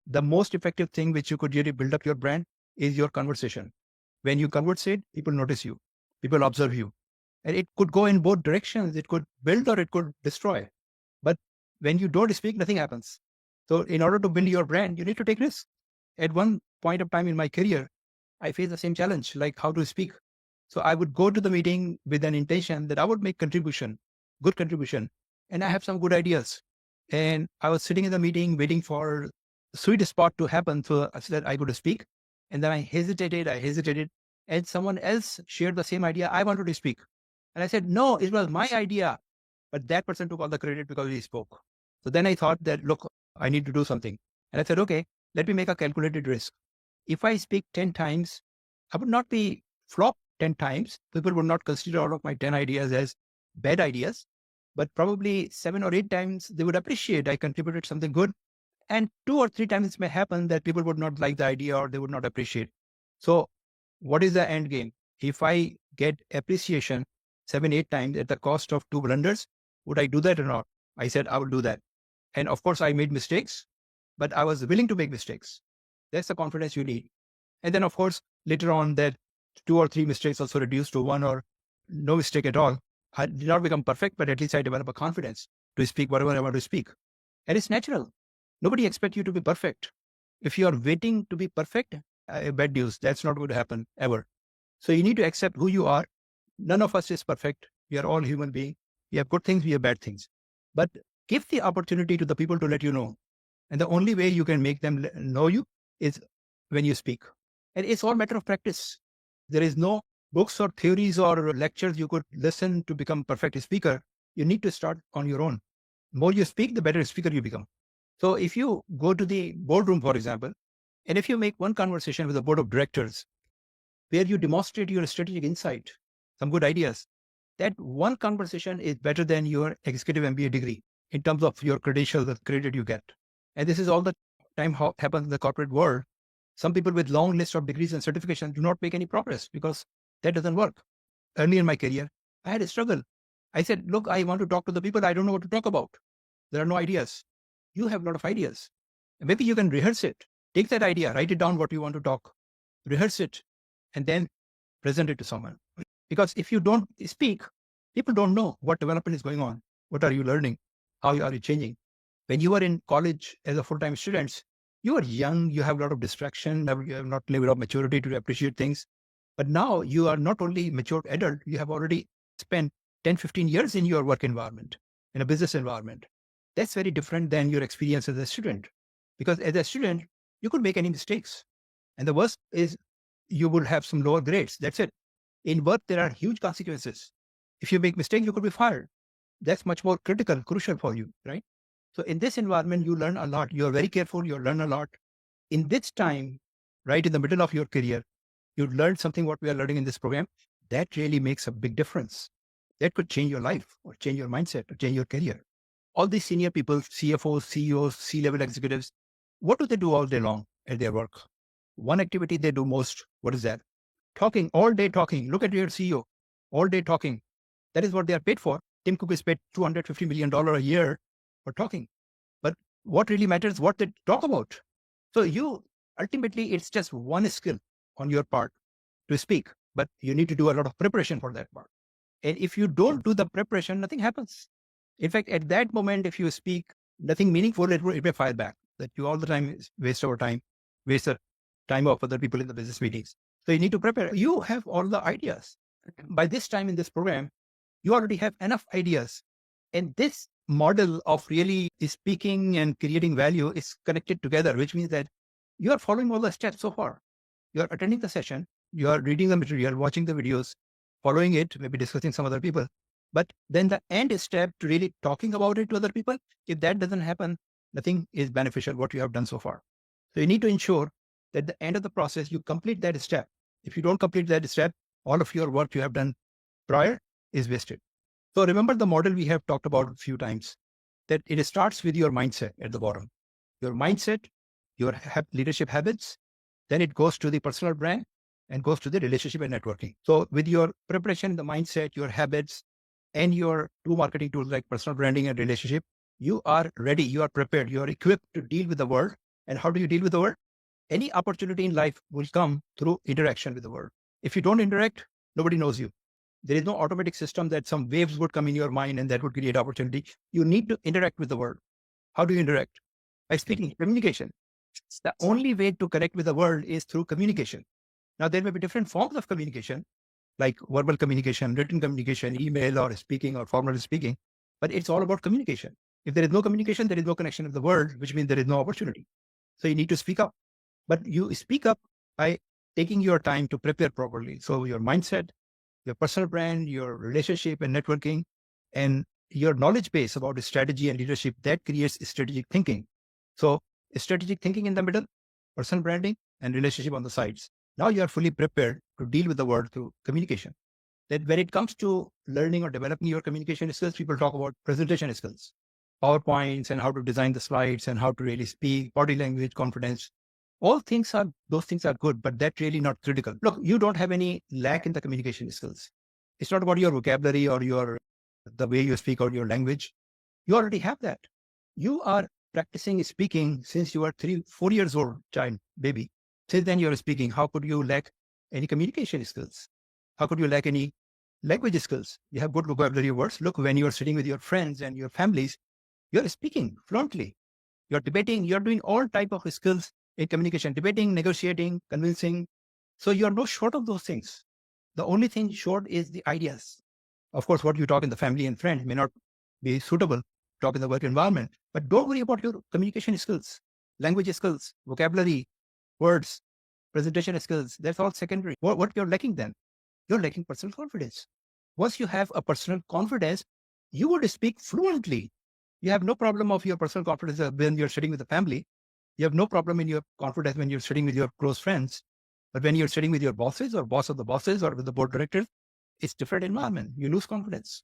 The most effective thing which you could really build up your brand is your conversation. When you conversate, people notice you, people observe you. And it could go in both directions. It could build or it could destroy. But when you don't speak, nothing happens. So in order to build your brand, you need to take risks. At one point of time in my career, I faced the same challenge, like how to speak. So I would go to the meeting with an intention that I would make contribution, good contribution, and I have some good ideas. And I was sitting in the meeting waiting for the sweet spot to happen so that I could speak. And then I hesitated, and someone else shared the same idea. I wanted to speak. And I said, no, it was my idea. But that person took all the credit because he spoke. So then I thought that, look, I need to do something. And I said, okay, let me make a calculated risk. If I speak 10 times, I would not be flop 10 times. People would not consider all of my 10 ideas as bad ideas, but probably 7 or 8 times they would appreciate I contributed something good. And 2 or 3 times it may happen that people would not like the idea or they would not appreciate. So what is the end game? If I get appreciation 7, 8 times at the cost of 2 blunders, would I do that or not? I said, I will do that. And of course, I made mistakes, but I was willing to make mistakes. That's the confidence you need. And then, of course, later on, that 2 or 3 mistakes also reduced to 1 or no mistake at all. I did not become perfect, but at least I developed a confidence to speak whatever I want to speak. And it's natural. Nobody expects you to be perfect. If you are waiting to be perfect, bad news, that's not going to happen ever. So you need to accept who you are. None of us is perfect. We are all human beings. We have good things, we have bad things. But give the opportunity to the people to let you know. And the only way you can make them know you is when you speak. And it's all matter of practice. There is no books or theories or lectures you could listen to become perfect speaker. You need to start on your own. The more you speak, the better speaker you become. So if you go to the boardroom, for example, and if you make one conversation with the board of directors where you demonstrate your strategic insight, some good ideas, that one conversation is better than your executive MBA degree in terms of your credentials, the credit you get. And this is all the time how happens in the corporate world. Some people with long list of degrees and certifications do not make any progress because that doesn't work. Early in my career, I had a struggle. I said, look, I want to talk to the people. I don't know what to talk about. There are no ideas. You have a lot of ideas. Maybe you can rehearse it. Take that idea, write it down what you want to talk, rehearse it, and then present it to someone. Because if you don't speak, people don't know what development is going on. What are you learning? How are you changing? When you are in college as a full-time student, you are young, you have a lot of distraction, you have not level of maturity to appreciate things. But now you are not only mature adult, you have already spent 10, 15 years in your work environment, in a business environment. That's very different than your experience as a student. Because as a student, you could make any mistakes. And the worst is you will have some lower grades. That's it. In work, there are huge consequences. If you make mistakes, you could be fired. That's much more critical, crucial for you, right? So in this environment, you learn a lot. You're very careful. You learn a lot. In this time, right in the middle of your career, you learn something what we are learning in this program. That really makes a big difference. That could change your life or change your mindset or change your career. All these senior people, CFOs, CEOs, C-level executives, what do they do all day long at their work? One activity they do most, what is that? Talking, all day talking. Look at your CEO, all day talking. That is what they are paid for. Tim Cook is paid $250 million a year for talking. But what really matters is what they talk about. So you, ultimately, it's just one skill on your part to speak, but you need to do a lot of preparation for that part. And if you don't do the preparation, nothing happens. In fact, at that moment, if you speak nothing meaningful, it may fire back. That you all the time waste our time, waste the time of other people in the business meetings. So you need to prepare. You have all the ideas. By this time in this program, you already have enough ideas. And this model of really speaking and creating value is connected together, which means that you are following all the steps so far. You are attending the session, you are reading the material, watching the videos, following it, maybe discussing some other people. But then the end step to really talking about it to other people, if that doesn't happen, nothing is beneficial what you have done so far. So you need to ensure that at the end of the process, you complete that step. If you don't complete that step, all of your work you have done prior is wasted. So remember the model we have talked about a few times, that it starts with your mindset at the bottom. Your mindset, your leadership habits, then it goes to the personal brand and goes to the relationship and networking. So with your preparation, the mindset, your habits, and your two marketing tools like personal branding and relationship, you are ready, you are prepared, you are equipped to deal with the world And how do you deal with the world? Any opportunity in life will come through interaction with the world. If you don't interact, nobody knows you. There is no automatic system that some waves would come in your mind and that would create opportunity. You need to interact with the world. How do you interact? By speaking, communication. The only way to connect with the world is through communication. Now, there may be different forms of communication, like verbal communication, written communication, email or speaking or formal speaking, but it's all about communication. If there is no communication, there is no connection with the world, which means there is no opportunity. So you need to speak up. But you speak up by taking your time to prepare properly. So your mindset, your personal brand, your relationship and networking, and your knowledge base about strategy and leadership, that creates strategic thinking. So strategic thinking in the middle, personal branding, and relationship on the sides. Now you are fully prepared to deal with the world through communication. That when it comes to learning or developing your communication skills, people talk about presentation skills, PowerPoints, and how to design the slides and how to really speak, body language, confidence. Those things are good, but that's really not critical. Look, you don't have any lack in the communication skills. It's not about your vocabulary or the way you speak or your language. You already have that. You are practicing speaking since you are 4 years old, child, baby. Since then you're speaking. How could you lack any communication skills? How could you lack any language skills? You have good vocabulary words. Look, when you're sitting with your friends and your families, you're speaking fluently. You're debating, you're doing all type of skills in communication, debating, negotiating, convincing. So you're no short of those things. The only thing short is the ideas. Of course, what you talk in the family and friends may not be suitable to talk in the work environment, but don't worry about your communication skills, language skills, vocabulary, words, presentation skills. That's all secondary. What you're lacking then? You're lacking personal confidence. Once you have a personal confidence, you would speak fluently. You have no problem of your personal confidence when you're sitting with the family. You have no problem in your confidence when you're sitting with your close friends. But when you're sitting with your bosses or boss of the bosses or with the board directors, it's different environment. You lose confidence.